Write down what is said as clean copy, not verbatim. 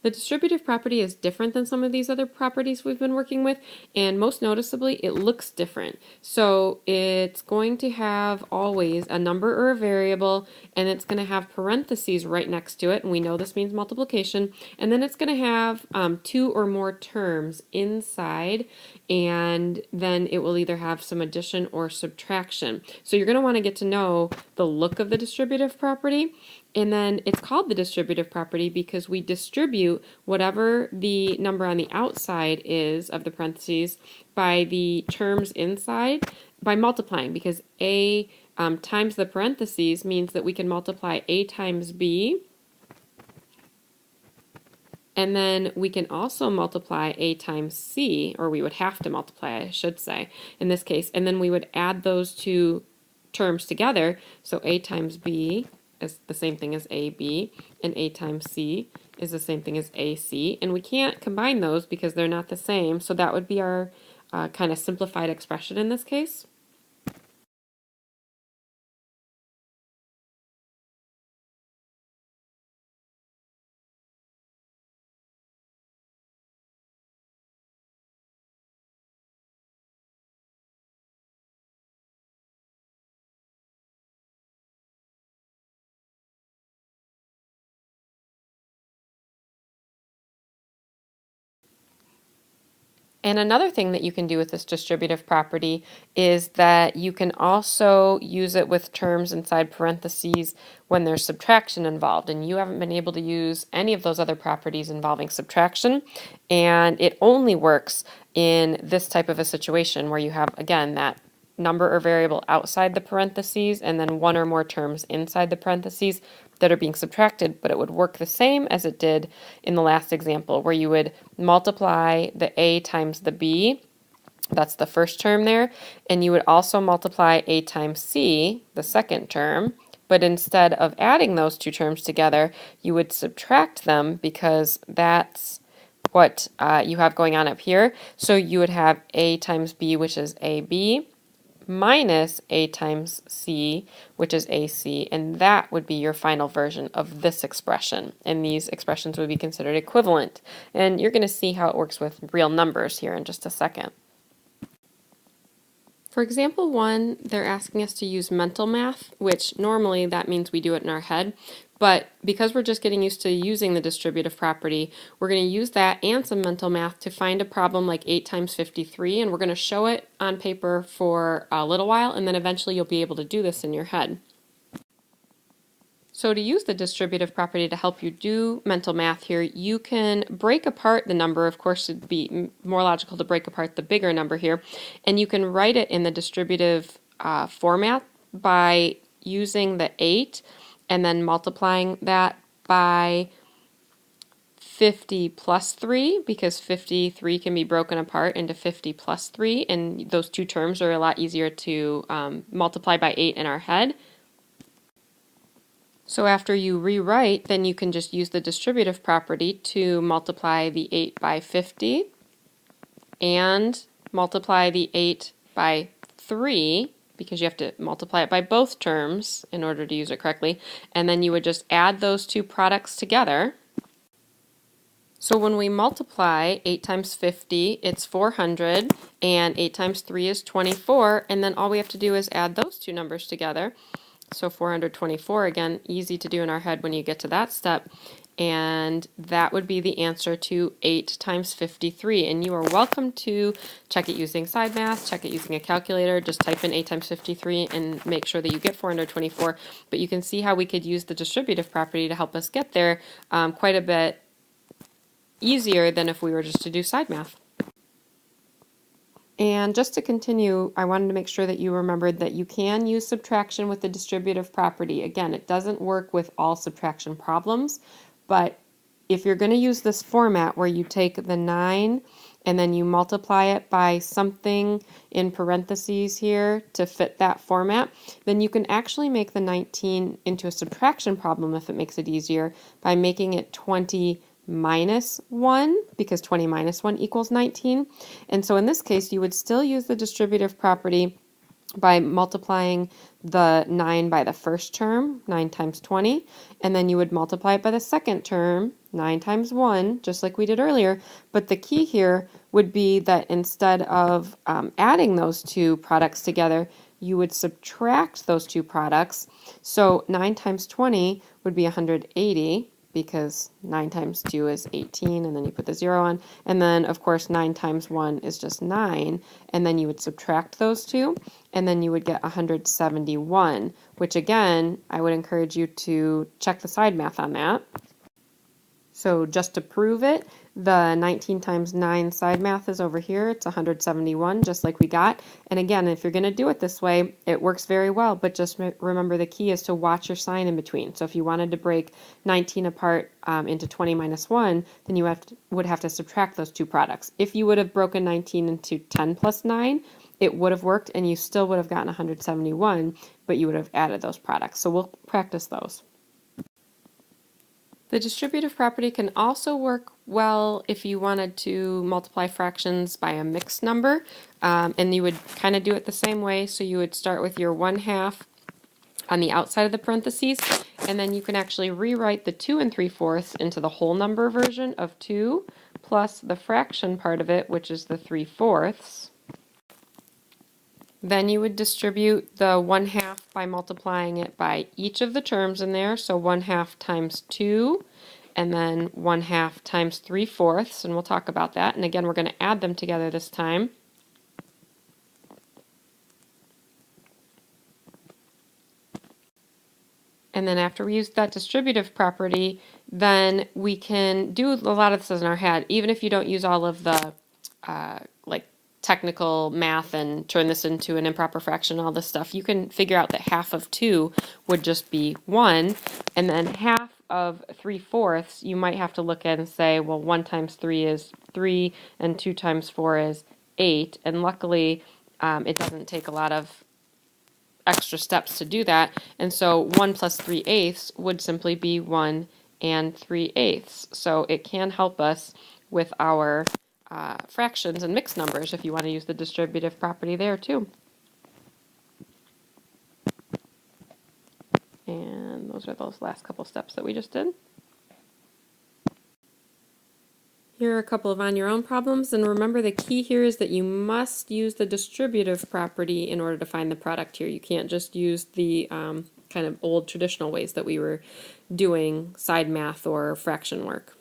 The distributive property is different than some of these other properties we've been working with, and most noticeably, it looks different. So it's going to have always a number or a variable, and it's going to have parentheses right next to it, and we know this means multiplication, and then it's going to have two or more terms inside, and then it will either have some addition or subtraction. So you're going to want to get to know the look of the distributive property. And then it's called the distributive property because we distribute whatever the number on the outside is of the parentheses by the terms inside by multiplying, because A times the parentheses means that we can multiply A times B. And then we can also multiply A times C, or we would have to multiply, I should say, in this case. And then we would add those two terms together. So A times B is the same thing as AB, and A times C is the same thing as AC. And we can't combine those because they're not the same. So that would be our kind of simplified expression in this case. And another thing that you can do with this distributive property is that you can also use it with terms inside parentheses when there's subtraction involved. And you haven't been able to use any of those other properties involving subtraction. And it only works in this type of a situation where you have, again, that number or variable outside the parentheses and then one or more terms inside the parentheses that are being subtracted, but it would work the same as it did in the last example where you would multiply the A times the B, that's the first term there, and you would also multiply A times C, the second term, but instead of adding those two terms together, you would subtract them because that's what you have going on up here. So you would have A times B, which is AB, minus A times C, which is AC, and that would be your final version of this expression. And these expressions would be considered equivalent. And you're going to see how it works with real numbers here in just a second. For example 1, they're asking us to use mental math, which normally that means we do it in our head. But because we're just getting used to using the distributive property, we're going to use that and some mental math to find a problem like 8 times 53, and we're going to show it on paper for a little while, and then eventually you'll be able to do this in your head. So to use the distributive property to help you do mental math here, you can break apart the number. Of course, it'd be more logical to break apart the bigger number here, and you can write it in the distributive format by using the 8 and then multiplying that by 50 plus 3, because 53 can be broken apart into 50 plus 3, and those two terms are a lot easier to multiply by 8 in our head. So after you rewrite, then you can just use the distributive property to multiply the 8 by 50 and multiply the 8 by 3, because you have to multiply it by both terms in order to use it correctly, and then you would just add those two products together. So when we multiply 8 times 50, it's 400, and 8 times 3 is 24, and then all we have to do is add those two numbers together. So 424, again, easy to do in our head when you get to that step. And that would be the answer to 8 times 53. And you are welcome to check it using side math, check it using a calculator, just type in 8 times 53 and make sure that you get 424. But you can see how we could use the distributive property to help us get there quite a bit easier than if we were just to do side math. And just to continue, I wanted to make sure that you remembered that you can use subtraction with the distributive property. Again, it doesn't work with all subtraction problems, but if you're going to use this format where you take the 9 and then you multiply it by something in parentheses here to fit that format, then you can actually make the 19 into a subtraction problem if it makes it easier by making it 20 minus 1, because 20 minus 1 equals 19. And so in this case, you would still use the distributive property by multiplying the 9 by the first term, 9 times 20, and then you would multiply it by the second term, 9 times 1, just like we did earlier. But the key here would be that instead of adding those two products together, you would subtract those two products. So 9 times 20 would be 180, because 9 times 2 is 18, and then you put the 0 on. And then, of course, 9 times 1 is just 9, and then you would subtract those two, and then you would get 171, which again, I would encourage you to check the side math on that. So just to prove it, the 19 times 9 side math is over here. It's 171, just like we got. And again, if you're going to do it this way, it works very well, but just remember the key is to watch your sign in between. So if you wanted to break 19 apart into 20 minus 1, then you would have to subtract those two products. If you would have broken 19 into 10 plus 9, it would have worked and you still would have gotten 171, but you would have added those products. So we'll practice those. The distributive property can also work well if you wanted to multiply fractions by a mixed number, and you would kind of do it the same way. So you would start with your 1/2 on the outside of the parentheses, and then you can actually rewrite the 2 3/4 into the whole number version of 2 plus the fraction part of it, which is the 3/4. Then you would distribute the 1/2 by multiplying it by each of the terms in there. So 1/2 times 2, and then 1/2 times 3/4, and we'll talk about that. And again, we're going to add them together this time. And then after we use that distributive property, then we can do a lot of this in our head, even if you don't use all of the like technical math and turn this into an improper fraction, all this stuff. You can figure out that half of 2 would just be 1, and then half of 3/4 you might have to look at and say, well, 1 times 3 is 3, and 2 times 4 is 8, and luckily it doesn't take a lot of extra steps to do that, and so 1 plus 3/8 would simply be 1 and 3/8. So it can help us with our fractions and mixed numbers if you want to use the distributive property there too. And those are those last couple steps that we just did. Here are a couple of on your own problems, and remember the key here is that you must use the distributive property in order to find the product here. You can't just use the kind of old traditional ways that we were doing side math or fraction work.